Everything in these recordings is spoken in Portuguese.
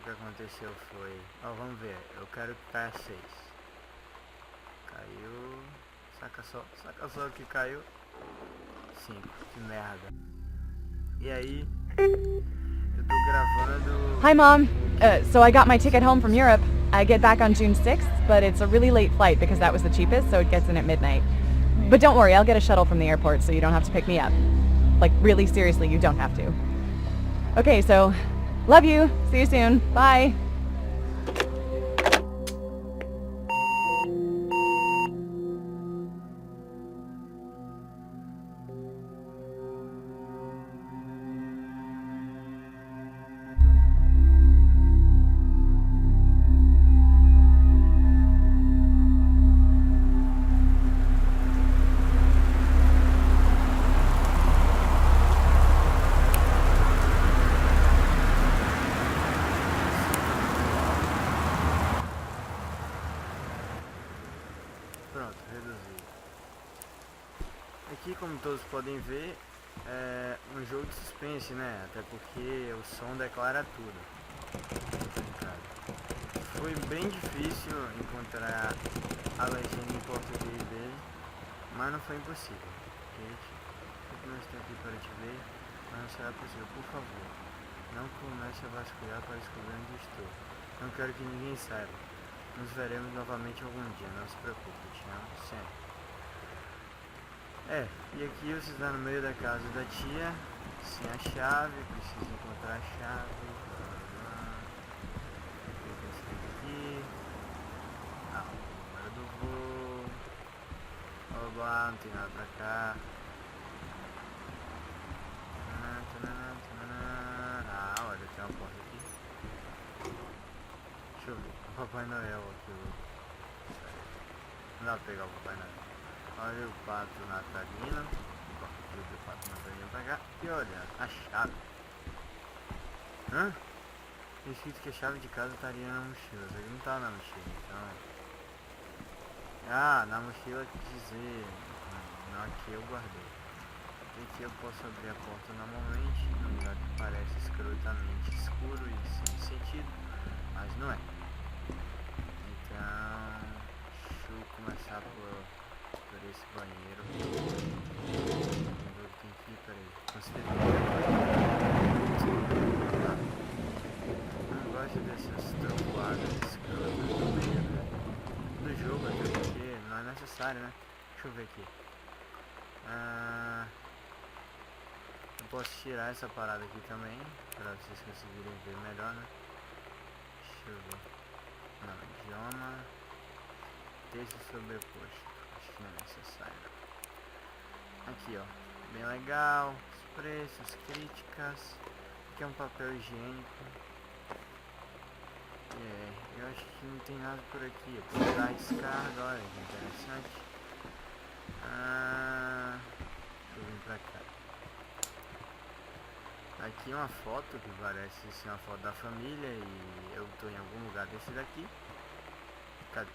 que aconteceu foi... Ó, vamos ver. Eu quero que caia 6. Caiu... Saca só que caiu. 5. Que merda. E aí... Eu tô gravando... Hi, Mom. So I got my ticket home from Europe. I get back on June 6th, but it's a really late flight because that was the cheapest, so it gets in at midnight. But don't worry, I'll get a shuttle from the airport so you don't have to pick me up. Like, really seriously, you don't have to. Okay, so, love you. See you soon. Bye. Pronto, reduzi. Aqui, como todos podem ver, é um jogo de suspense, né? Até porque o som declara tudo. Foi bem difícil encontrar a legenda em português dele, mas não foi impossível. Kate, eu não estou aqui para te ver, mas não será possível. Por favor, não comece a vasculhar para descobrir onde estou. Não quero que ninguém saiba. Nos veremos novamente algum dia, não se preocupe, te amo sempre. E aqui você está no meio da casa da tia, sem a chave, precisa encontrar a chave. Aqui. Ah, o número do voo. Oba, não tem nada pra cá. Ah, olha, tem uma porta aqui. Deixa eu ver. O Papai Noel aqui. Não dá pra pegar o Papai Noel. Olha o pato natalino. Deixa o pato natalino pra cá. E olha, a chave. Hã? Escrito que a chave de casa estaria na mochila. Isso aqui não tá na mochila, então. Ah, na mochila quer dizer. Não, aqui eu guardei. Aqui eu posso abrir a porta normalmente, num lugar que parece escrotamente escuro e sem sentido, mas não é. Então, deixa eu começar por esse banheiro. Tem que ir, peraí. Não gosto dessas trovoadas escrotas no meio do jogo, até porque não é necessário, né? Deixa eu ver aqui. Eu posso tirar essa parada aqui também, para vocês conseguirem ver melhor, né? Deixa eu ver. Não, idioma. Texto sobreposto. Acho que não é necessário. Aqui, ó. Bem legal. Os preços, críticas. Aqui é um papel higiênico. Eu acho que não tem nada por aqui. Eu posso dar descarga, olha que interessante. Deixa eu vir pra cá. Aqui uma foto que parece ser uma foto da família e eu tô em algum lugar desse daqui. Cadê?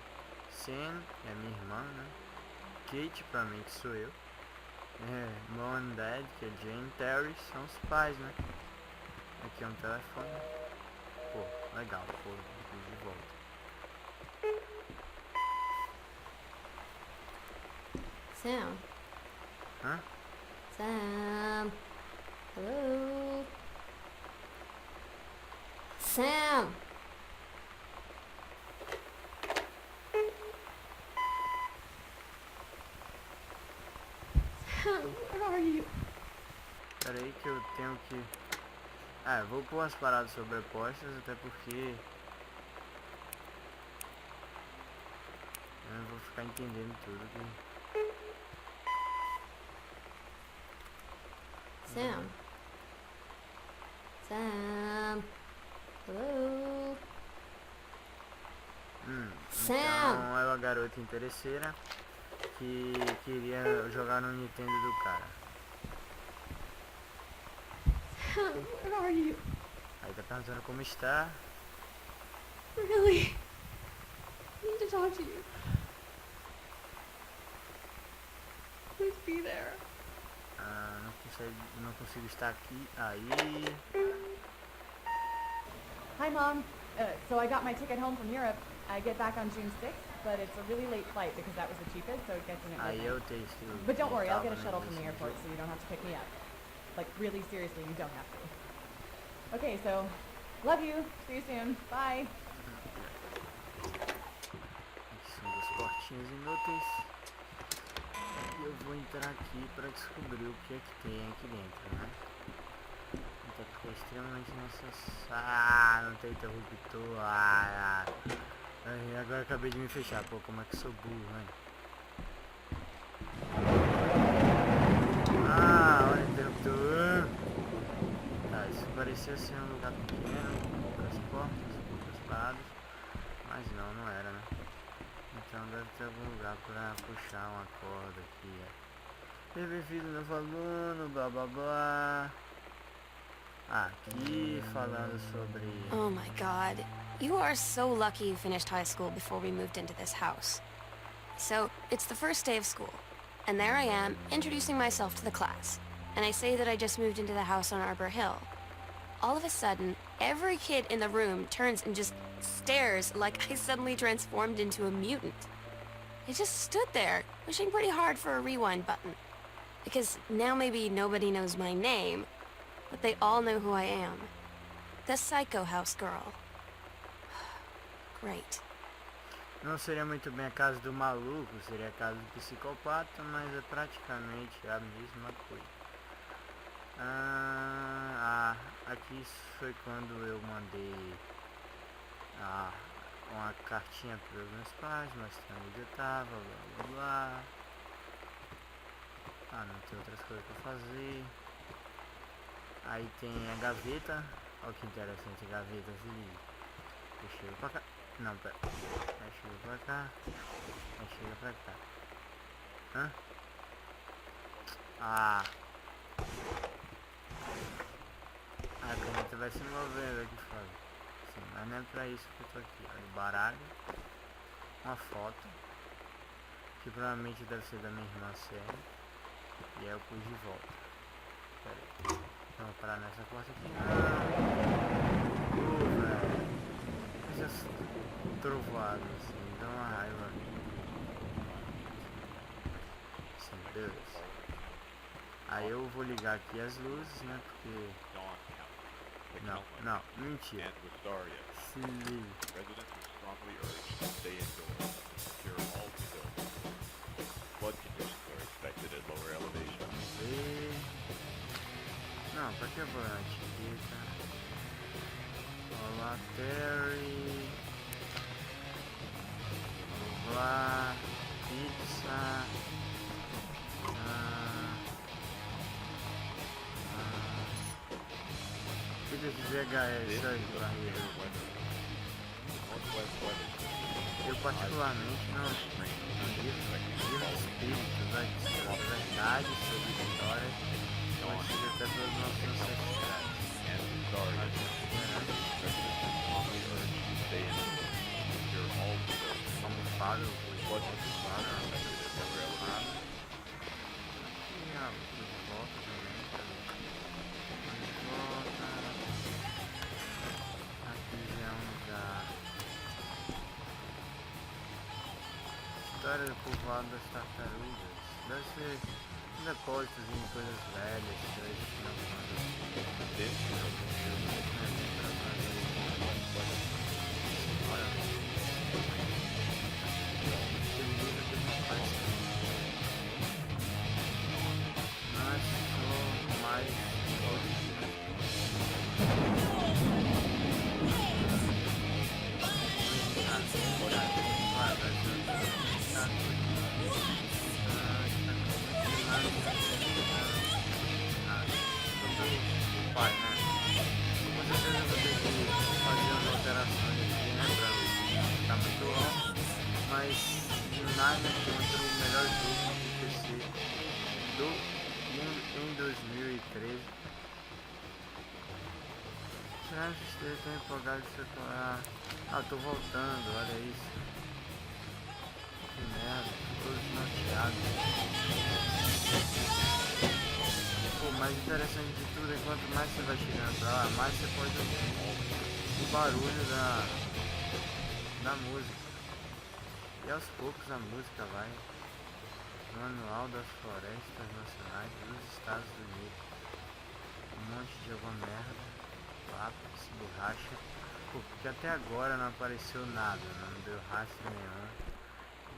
Sam é minha irmã, né? Kate, pra mim, que sou eu. Mom and Dad, que é Jane, Terry, são os pais, né? Aqui é um telefone. Pô, legal, pô, de volta. Sam. Hã? Sam. Hello. Sam. Sam, where are you? Pera aí que eu tenho que... eu vou pôr umas paradas sobrepostas, até porque... eu não vou ficar entendendo tudo aqui. Sam. Sam. Hello. Sam. Então é uma garota interesseira que queria jogar no Nintendo do cara. Sam, where are you? Aí tá perguntando como está. Really? I need to talk to you. Please be there. Não consigo estar aqui. Aí. Hi, Mom. So I got my ticket home from Europe. I get back on June 6th, but it's a really late flight because that was the cheapest, so it gets in at Aí midnight. eu texto. But don't worry, I'll get a tava shuttle no from the início do airport, jogo. so you don't have to pick me up. Like, really seriously, you don't have to. Okay, so, love you. See you soon. Bye. Aqui são duas portinhas inúteis. E eu vou entrar aqui para descobrir o que é que tem aqui dentro, né? Então fica extremamente necessário. Ah, não tem interruptor. Agora eu acabei de me fechar. Pô, como é que eu sou burro, né? Olha o interruptor. Tá, isso parecia ser um lugar pequeno, com poucas portas, poucas paradas. Mas não era, né? Então deve ter algum lugar pra puxar uma corda aqui, ó. Bem-vindo no aluno, blá blá blá. Aqui falando sobre... Oh my god. You are so lucky you finished high school before we moved into this house. So, it's the first day of school, and there I am, introducing myself to the class. And I say that I just moved into the house on Arbor Hill. All of a sudden, every kid in the room turns and just stares like I suddenly transformed into a mutant. I just stood there, wishing pretty hard for a rewind button. Because now maybe nobody knows my name, but they all know who I am. The Psycho House Girl. Great. Não seria muito bem a casa do maluco, seria a casa do psicopata, mas é praticamente a mesma coisa. Aqui foi quando eu mandei uma cartinha para os meus pais, mostrando onde eu tava, blá blá blá. Não tem outras coisas para fazer. Aí tem a gaveta, olha que interessante, a gaveta ali. Eu chego pra cá. Não, pera. Aí chega pra cá. Aí chega pra cá. A caneta vai se movendo aqui fora. Sim, mas não é pra isso que eu tô aqui. Olha o baralho. Uma foto. Que provavelmente deve ser da minha irmã Sérgio. E aí eu pus de volta. Pera aí. Então vou parar nessa porta aqui. Velho. Essas trovoadas assim, dá uma raiva. Sim, beleza. Aí eu vou ligar aqui as luzes, né? Porque... Não, mentira. Se liga. Vamos ver. Não, pra que eu vou na etiqueta? Olá, Terry. Olá, pizza. Fita de VHS aí, barreira. Eu particularmente não livro de espíritos, verdade sobre histórias, conhecidas até pelos nossos ancestrais. Como falo, e a volta também, volta. Aqui já é um lugar. História do povoado das tartarugas. Deve ser um depósito de coisas velhas, coisas que não pai, né? Com certeza eu vou ter que fazer umas alterações aqui, né? Pra ficar muito longo. Mas nada contra o melhor jogo de PC em 2013. Será que esteja tão empolgado de se tornar? Tô voltando, olha isso. Que merda, tô todo desnorteado. Pô, mais interessante de tudo é quanto mais você vai chegando pra lá, mais você pode ouvir o barulho da música. E aos poucos a música vai. Manual das Florestas Nacionais dos Estados Unidos. Um monte de alguma merda. Lápis, borracha. Pô, porque até agora não apareceu nada, não deu rastro nenhum.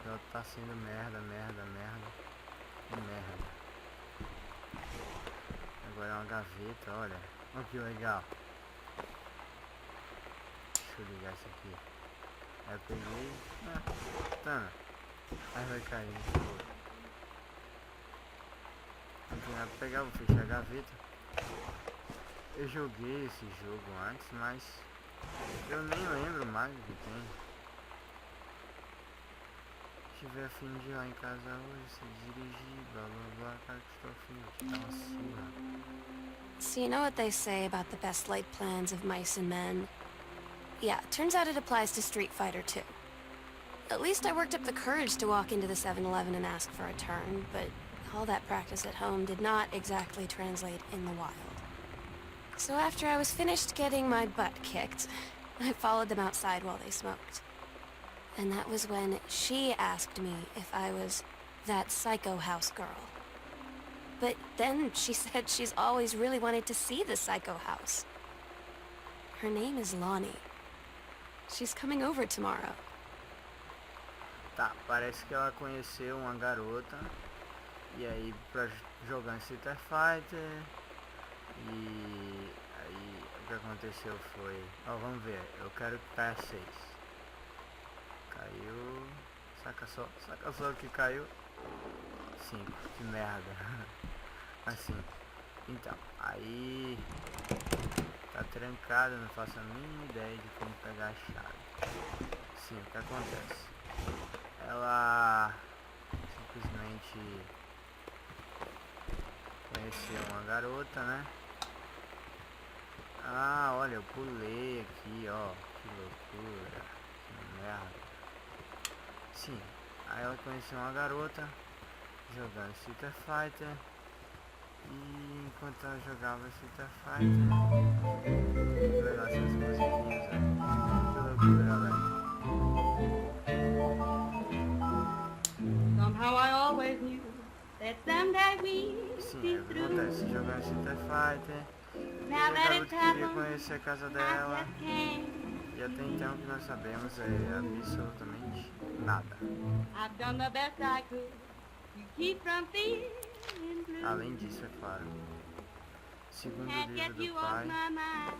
Então tá sendo merda. Agora é uma gaveta, olha. Olha que legal. Deixa eu ligar isso aqui. Aí eu peguei. Tá. Aí vai cair no fogo. Não tem nada pra pegar, vou fechar a gaveta. Eu joguei esse jogo antes, mas eu nem lembro mais o que tem. Se tiver a fim de ir lá em casa hoje, se dirigir, blá blá blá, cara que estou afim de dar uma surra. So you know what they say about the best laid plans of mice and men? Yeah, turns out it applies to Street Fighter too. At least I worked up the courage to walk into the 7-Eleven and ask for a turn, but all that practice at home did not exactly translate in the wild. So after I was finished getting my butt kicked, I followed them outside while they smoked. And that was when she asked me if I was that psycho house girl. But then she said she's always really wanted to see the psycho house. Her name is Lonnie. She's coming over tomorrow. Tá, parece que ela conheceu uma garota. E aí pra jogar em Street Fighter. E aí o que aconteceu foi... Ó, vamos ver, eu quero que caia 6. Caiu... Saca só que caiu 5, que merda. Assim, então, aí... Tá trancada, não faço a mínima ideia de como pegar a chave. Sim, o que acontece? Ela simplesmente conheceu uma garota, né? Ah, olha, eu pulei aqui, ó. Que loucura. Que merda. Sim, aí ela conheceu uma garota jogando Street Fighter. E enquanto ela jogava Street Fighter, legal essas musiquinhas, velho. Que loucura, velho. Somehow I always knew that someday we Sim, be é o que acontece, through. jogando Street Fighter. E Now a that garota it's queria happened, conhecer a casa I dela. just can't. E até então o que nós sabemos é absolutamente nada. I've done the best I could to keep from feeling blue. Além disso, é claro. Segundo o Can't livro get do you off pai, my mind.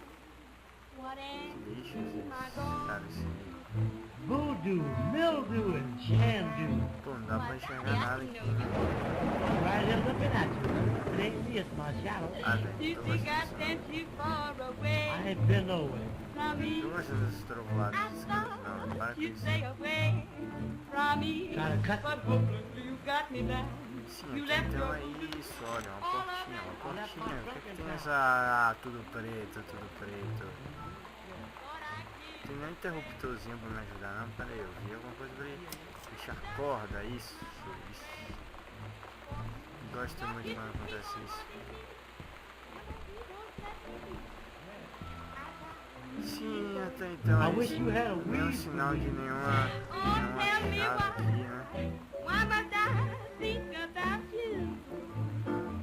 What else lixos am I esses gonna caras esse livro. Voodoo, mildew, and shandu. Pô, não dá pra enxergar nada aqui, né? Right here looking at you. It ain't me, it's my shadow. Ah, do? velho, You tô think I gostando. sent you far I away ain't been nowhere. from me? Tô gostando desses trovoados I desses caras, não, para thought com you'd isso. stay away from me. Trying to cut But hopelessly you got me down. Sim, You aqui left então your é voodoo isso, olha, uma all portinha, over uma me. portinha. O que é que tem essa... Ah, tudo preto, tudo preto. Thought I did. Tem nem interruptorzinho pra me ajudar, não? Pera aí, eu vi alguma coisa pra ele. Puxar corda, isso. Gosto muito quando acontece isso. Sim, até então I é wish isso. you had a Nenhum weed. sinal de nenhuma chegada aqui, né? Why must I think about you?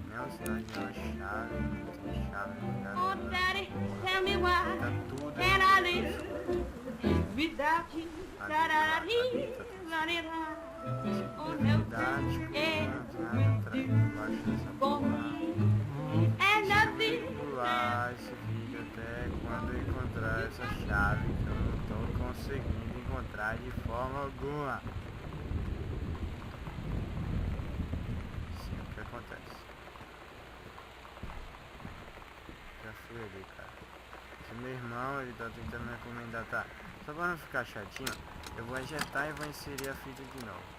Nenhum sinal de nenhuma chave, não tem chave nem Oh, nada. Daddy, tell me why Tá tudo can I live without you? Da-da-da-dee, la-di-da. Oh, no Verdade, good que end não tem nada will atrás, do embaixo dessa for porra. me. And nothing Pular esse vídeo até quando eu encontrar essa chave que eu não tô conseguindo encontrar de forma alguma. Sim, o que acontece? Já fui ali, cara. Esse meu irmão, ele tá tentando me recomendar, tá? Só pra não ficar chatinho, eu vou injetar e vou inserir a fita de novo.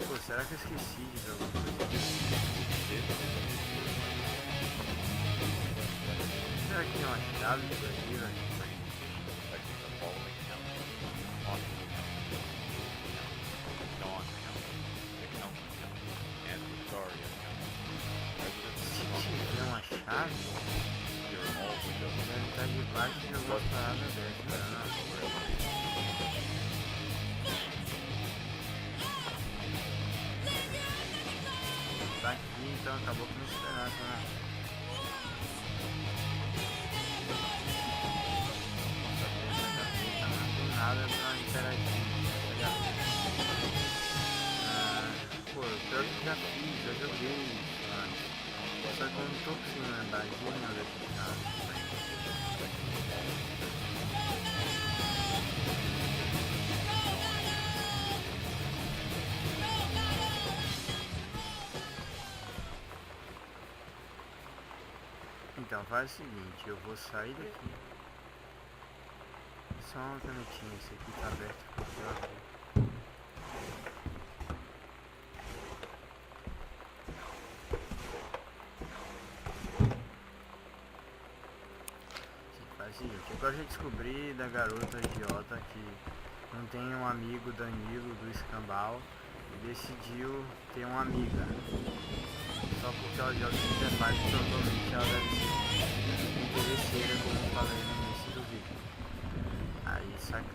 Pô, será que eu esqueci de ver alguma coisa? Será que tem uma chave por aqui, velho? E vai que jogou as paradas dessas, né? Na rua. Tá aqui, então acabou com a esperança, né? Só tem essa gaveta, não tem nada pra interagir nessa gaveta. Pô, pior que já fiz, já joguei isso antes. Só que eu não tô conseguindo lembrar de nenhum desses caras. Então faz o seguinte, eu vou sair daqui. Só uma canetinha, esse aqui tá aberto porque eu abri. Faz o seguinte, agora já descobri da garota idiota que não tem um amigo Danilo do escambau e decidiu ter uma amiga. Só porque ela joga no interface, provavelmente ela deve ser interesseira, como eu falei no início do vídeo. Aí, saca?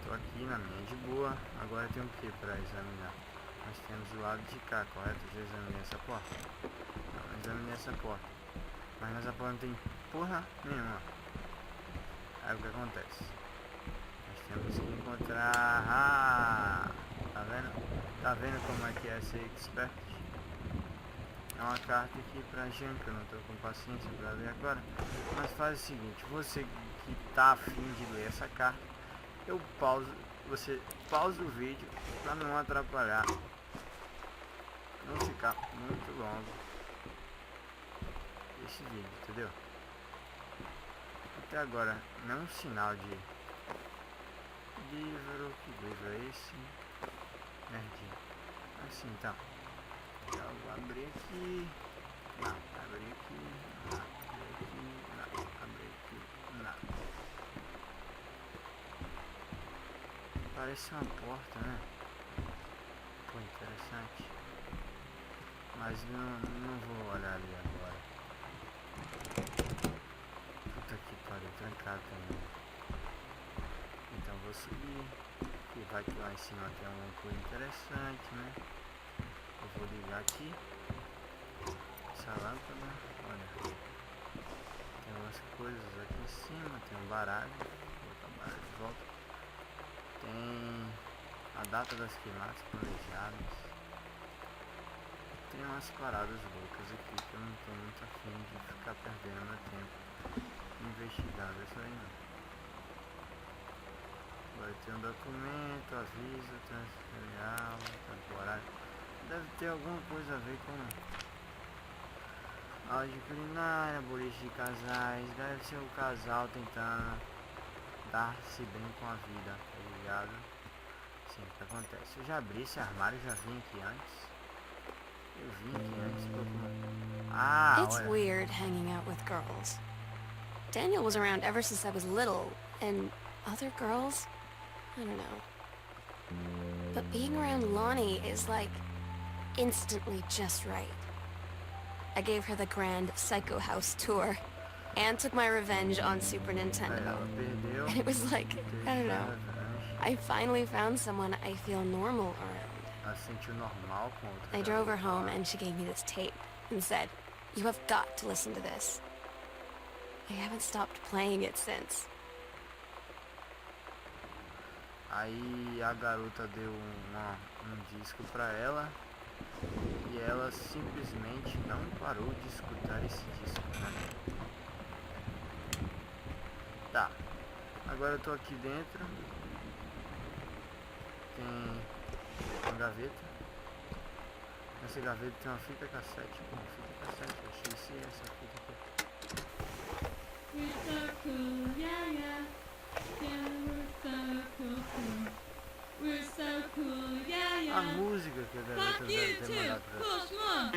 Tô aqui na minha de boa. Agora tem o que para examinar? Nós temos o lado de cá, correto? Já examinei essa porta? Não examinei essa porta. Mas nessa porta não tem porra nenhuma. Aí o que acontece? Nós temos que encontrar... tá vendo? Tá vendo como é que é ser expert? É uma carta aqui pra gente, que eu não tô com paciência pra ler agora. Mas faz o seguinte, você que tá afim de ler essa carta, eu pauso, você pausa o vídeo pra não atrapalhar, não ficar muito longo esse vídeo, entendeu? Até agora, nenhum sinal de livro, que livro é esse? Merdinha. Assim, então. Eu vou abrir aqui. Não, abrir aqui. Não, abrir aqui. Não, abrir aqui. Não. Parece uma porta, né? Pô, interessante. Mas não vou olhar ali agora. Puta que pariu, trancado também. Então vou subir. E vai que lá em cima tem alguma coisa interessante, né? Eu vou ligar aqui essa lâmpada. Olha, tem umas coisas aqui em cima, tem um baralho. Vou botar o baralho de volta. Tem a data das queimadas planejadas. Tem umas paradas loucas aqui que eu não tô muito afim de ficar perdendo meu tempo investigando isso aí não. Vai ter um documento, aviso, transferial, temporário. Deve ter alguma coisa a ver com aula de culinária, boliche de casais. Deve ser o casal tentando dar-se bem com a vida, tá ligado? Sim, o que acontece? Eu já abri esse armário, já vim aqui antes. Eu vim aqui antes, tô com... Ah, It's olha. weird hanging out with girls. Daniel was around ever since I was little, and other girls? I don't know. But being around Lonnie is like instantly just right. I gave her the grand Psycho House tour and took my revenge on Super Nintendo. Ela perdeu. And it was like, I don't know, I finally found someone I feel normal around. Ela se sentiu normal com outra. I drove her home and she gave me this tape and said, "You have got to listen to this." I haven't stopped playing it since. Aí a garota deu um disco pra ela e ela simplesmente não parou de escutar esse disco, né? Tá, agora eu tô aqui dentro. Tem uma gaveta. Nessa gaveta tem uma fita cassete. Bom, fita cassete, eu achei sim essa fita aqui. We're so cool, yeah, yeah. Yeah, we're so cool, cool. We're so cool, yeah, A yeah. música que a garota Fuck deve you ter too, mandado pra cool schmuck.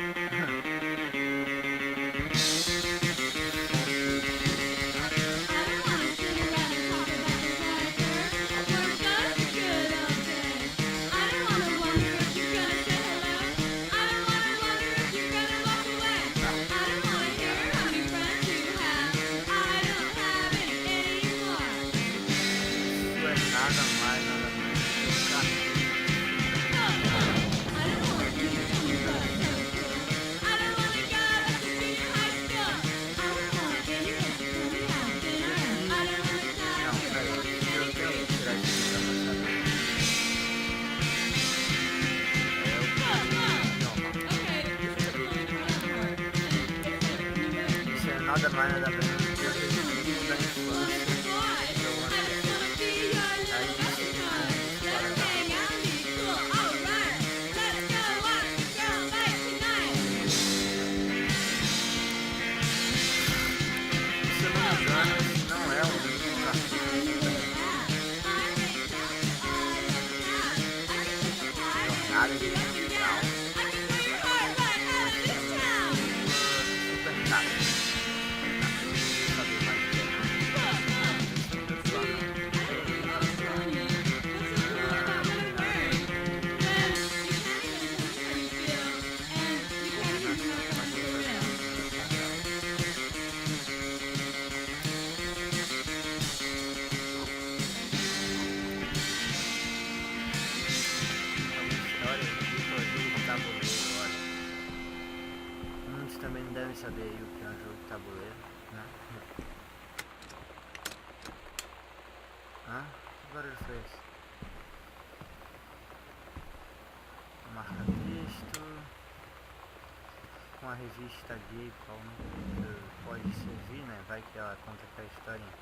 nada mais nada menos do que o resumo da infância do One Piece. Aí disse que para se eu não me engano, esse não é o único capítulo da jornada de Central. Super chato. Saber mais de também não devem saber aí o que é um jogo de tabuleiro, né? Que barulho foi esse? Marca texto. Uma revista gay, qual pode servir, né? Vai que ela conta aquela historinha.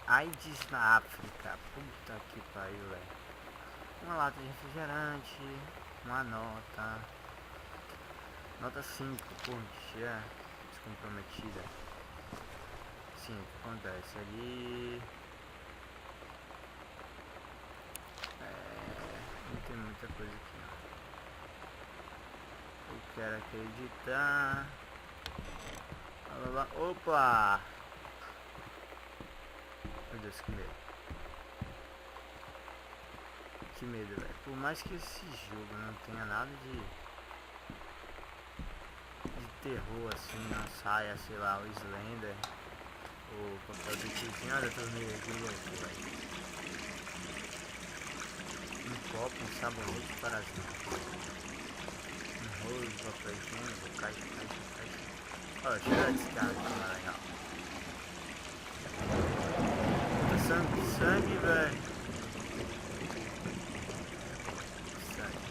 AIDS na África. Puta que pariu, velho. Uma lata de refrigerante. Uma nota. Nota 5, curtia, descomprometida. Sim, o que acontece ali? Não tem muita coisa aqui, não. Eu quero acreditar. Opa! Meu Deus, que medo. Que medo, velho. Por mais que esse jogo não tenha nada de terror assim, não saia, sei lá, o Slender, o papel do tiozinho, olha, eu tô meio de louco, velho. Um copo, um sabonete para as mãos. Um rolo de papel higiênico, caixa. Olha, cheira desse cara que é legal. Sangue, velho. Sangue.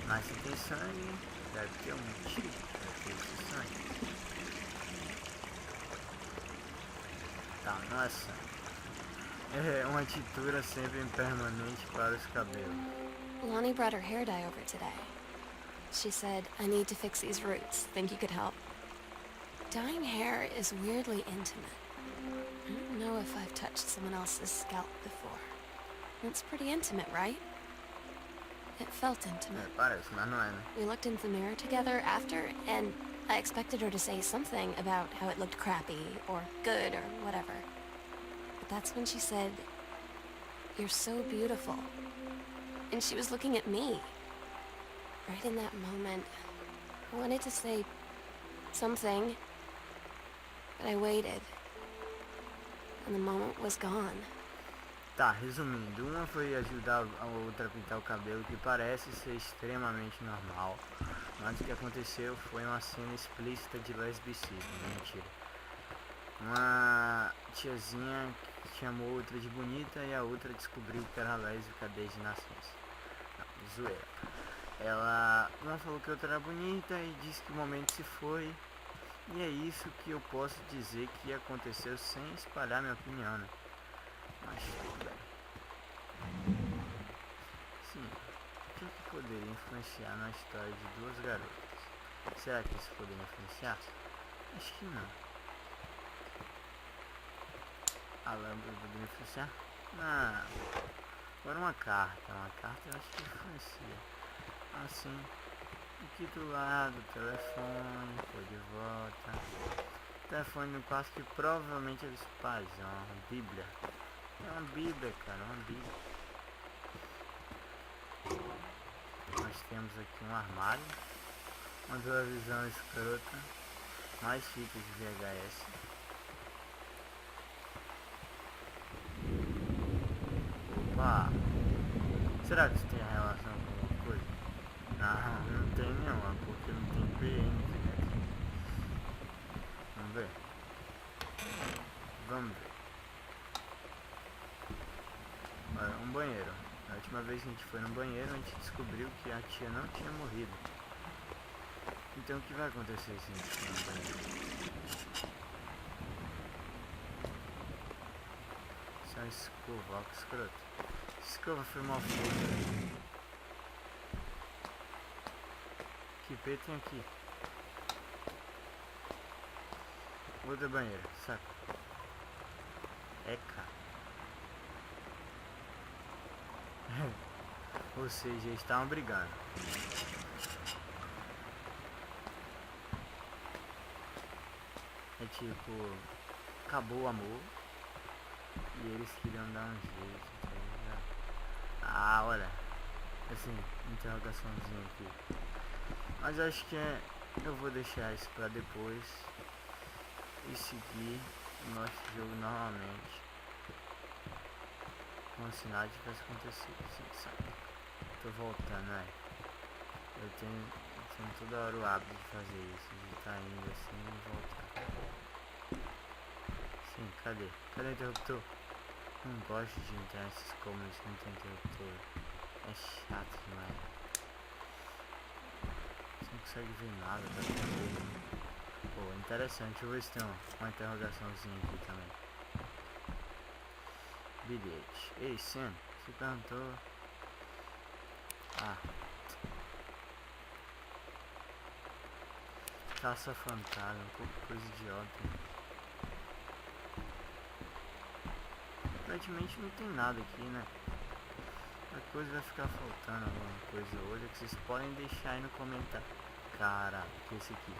Mas se tem sangue, deve ter um motivo para ter esse sangue. Tá, não é sangue. É uma tintura sempre impermanente para os cabelos. Lonnie brought her hair dye over today. She said, I need to fix these roots. Think you could help? Dyeing hair is weirdly intimate. I don't know if I've touched someone else's scalp before. It's pretty intimate, right? It felt intimate. Parece, mas não é, né? We looked in the mirror together after, and I expected her to say something about how it looked crappy, or good, or whatever. But that's when she said, you're so beautiful. And she was looking at me. Right in that moment, I wanted to say something, but I waited. And the moment was gone. Tá, resumindo, uma foi ajudar a outra a pintar o cabelo, que parece ser extremamente normal, mas o que aconteceu foi uma cena explícita de lesbicismo, mentira. Uma tiazinha que chamou outra de bonita e a outra descobriu que era lésbica desde nascença. Não, zoeira. Uma falou que a outra era bonita e disse que o momento se foi, e é isso que eu posso dizer que aconteceu sem espalhar minha opinião, né? Mas tudo bem. Sim, o que poderia influenciar na história de duas garotas? Será que isso poderia influenciar? Acho que não. A lâmpada poderia influenciar? Não. Agora uma carta eu acho que influencia. Assim, aqui do lado, telefone, foi de volta. Telefone no quarto que provavelmente é dos pais, é uma bíblia. É uma bíblia, cara, uma bíblia. Nós temos aqui um armário, uma televisão escrota, mais fitas de VHS. Opa! Será que isso tem relação com alguma coisa? Não tem nenhuma, porque não tem PN, né? Vamos ver. Olha, um banheiro. Na última vez que a gente foi no banheiro, a gente descobriu que a tia não tinha morrido. Então o que vai acontecer se a gente não banheiro? Isso é uma escova, ó, que escroto. Essa escova foi mal feita. Que P tem aqui? Outra banheira, saca? É, cara. Ou seja, eles estavam brigando. É tipo, acabou o amor e eles queriam dar um jeito, tá ligado? Ah, olha, assim, interrogaçãozinha aqui. Mas acho que eu vou deixar isso pra depois e seguir o nosso jogo normalmente. Como se nada tivesse acontecido, assim, sabe? Tô voltando, né? Eu tenho toda hora o hábito de fazer isso, de estar indo assim e voltar. Sim, cadê? Cadê o interruptor? Não gosto de entrar nesses cômodos que não tem interruptor. É chato demais. Você não consegue ver nada da vida. Pô, interessante. Deixa eu ver se tem uma interrogaçãozinha aqui também. Bilhete. Ei, Sam, você perguntou... Ah. Caça fantasma, um pouco coisa idiota. Praticamente não tem nada aqui, né? A coisa vai ficar faltando alguma coisa ou outra que vocês podem deixar aí no comentário. Cara, que é esse aqui?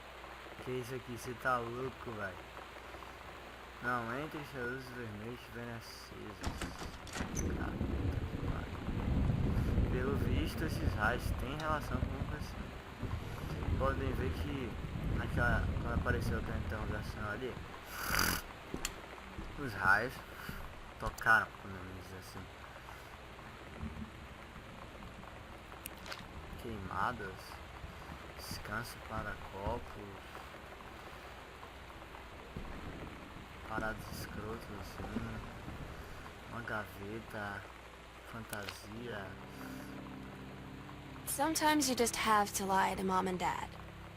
Que é isso aqui? Você tá louco, velho? Não, entre os luzes vermelhos estiverem acesas. Cara, que pariu. Pelo visto, esses raios têm relação com o assim. Podem ver que quando apareceu aquela interrogação ali, os raios tocaram, podemos dizer assim. Queimadas, descanso para copos, paradas escrotas assim, uma gaveta, fantasia. Sometimes you just have to lie to mom and dad.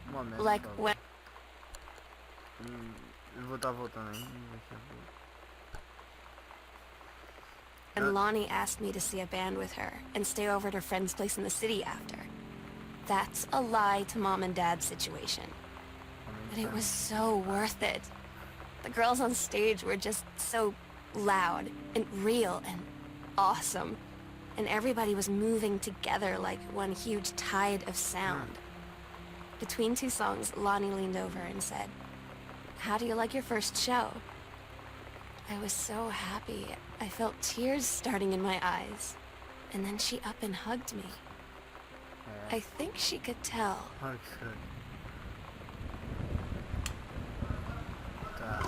Um momento, Like por favor. when Eu vou estar voltando aí daqui a pouco. Lonnie asked me to see a band with her and stay over at her friend's place in the city after. That's a lie to mom and dad's situation. But it was so worth it. The girls on stage were just so loud and real and awesome. And everybody was moving together like one huge tide of sound. Between two songs, Lonnie leaned over and said, "How do you like your first show?" I was so happy. I felt tears starting in my eyes. And then she up and hugged me. I think she could tell. Olha que escroto. Tá.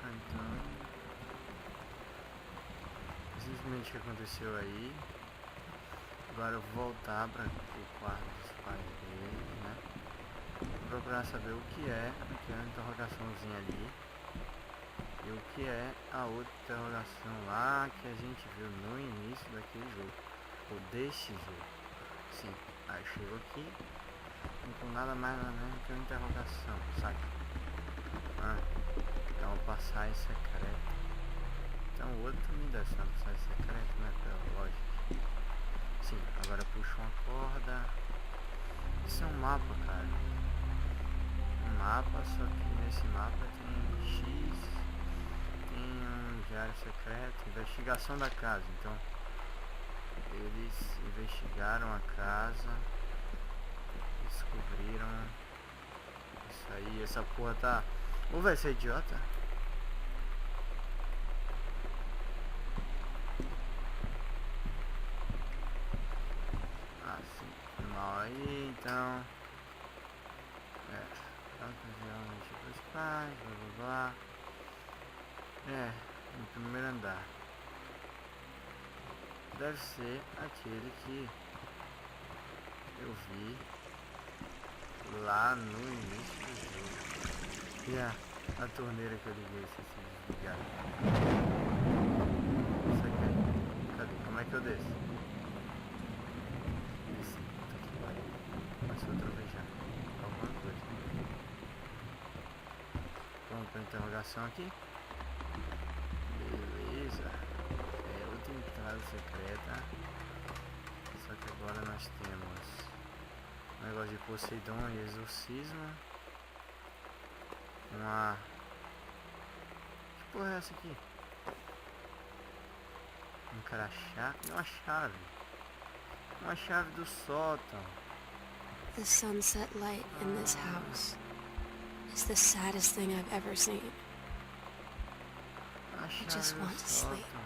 Então, simplesmente o que aconteceu aí. Agora eu vou voltar para o quarto dos pais dele, né? Vou procurar saber o que é aquela interrogaçãozinha ali e o que é a outra interrogação lá que a gente viu no início daquele jogo, ou desse jogo. Sim, aí chegou aqui, não com nada mais nada menos que uma interrogação, saca? É uma passagem secreta. Então o outro também deve ser uma passagem secreta, né? Pela lógica. Sim, agora puxo uma corda. Isso é um mapa, cara. Um mapa, só que nesse mapa tem X, tem um diário secreto, investigação da casa. Então eles investigaram a casa, descobriram isso aí. Essa porra tá... Ou vai ser idiota? Aí, então, realmente os pais, blá blá blá. No primeiro andar. Deve ser aquele que eu vi lá no início do jogo. A torneira que eu liguei, se desligar. Isso aqui. Cadê? Como é que eu desço? Desci. Puta que pariu. Começou a trovejar. Alguma coisa. Vamos pra interrogação aqui. Beleza. É outra entrada secreta. Só que agora nós temos um negócio de Poseidon e exorcismo. Uma... Que porra é essa aqui? Um crachá? Uma chave. Uma chave do sótão. The sunset light in this house is the saddest thing I've ever seen. Uma chave just do want to sleep. sótão.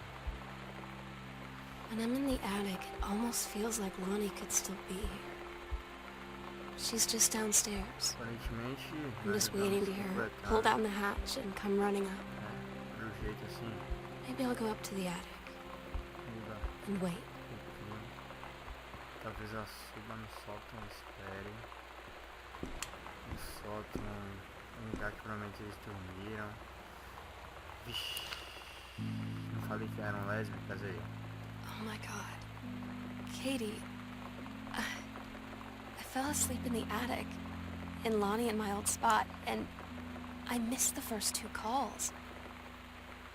When I'm in the attic, it almost feels like Lonnie could still be here. She's just downstairs. Aparentemente... I'm nós just waiting to vamos hear her completar, pull down the hatch and come running up. do jeito assim. Maybe I'll go up to the attic Muda and wait. um pouquinho. Talvez ela suba no sótão, espere. No sótão, um lugar que provavelmente eles dormiram. Vixe. Não falei que eram lésbicas aí. Oh my god. Katie, I fell asleep in the attic, in Lonnie and my old spot, and I missed the first 2 calls.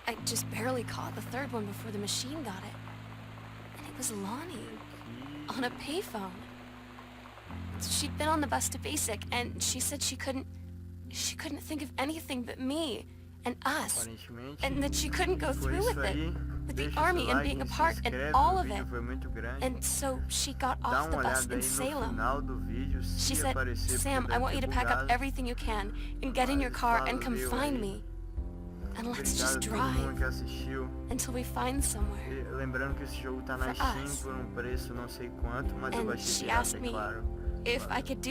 I just barely caught the third one before the machine got it. And it was Lonnie, on a payphone. She'd been on the bus to Basic, and she said she couldn't think of anything but me and us, Aparentemente, and that she couldn't go foi through isso with it. aí. With the Deixa army seu and like, being se apart and inscreve, all o of vídeo it. foi muito grande. And so she got Dá off the uma bus olhada in aí no Salem. final do vídeo, se She said, aparecer, Sam, porque I want deve you to ter pack up bugado. everything you can and get in your car and come Valeu find aí. me. And let's Obrigado just a todo mundo drive que assistiu. until we find somewhere. E lembrando que esse jogo tá na For Steam us. por um preço não sei quanto, mas eu And baixei she pirata, asked é me claro. if I could do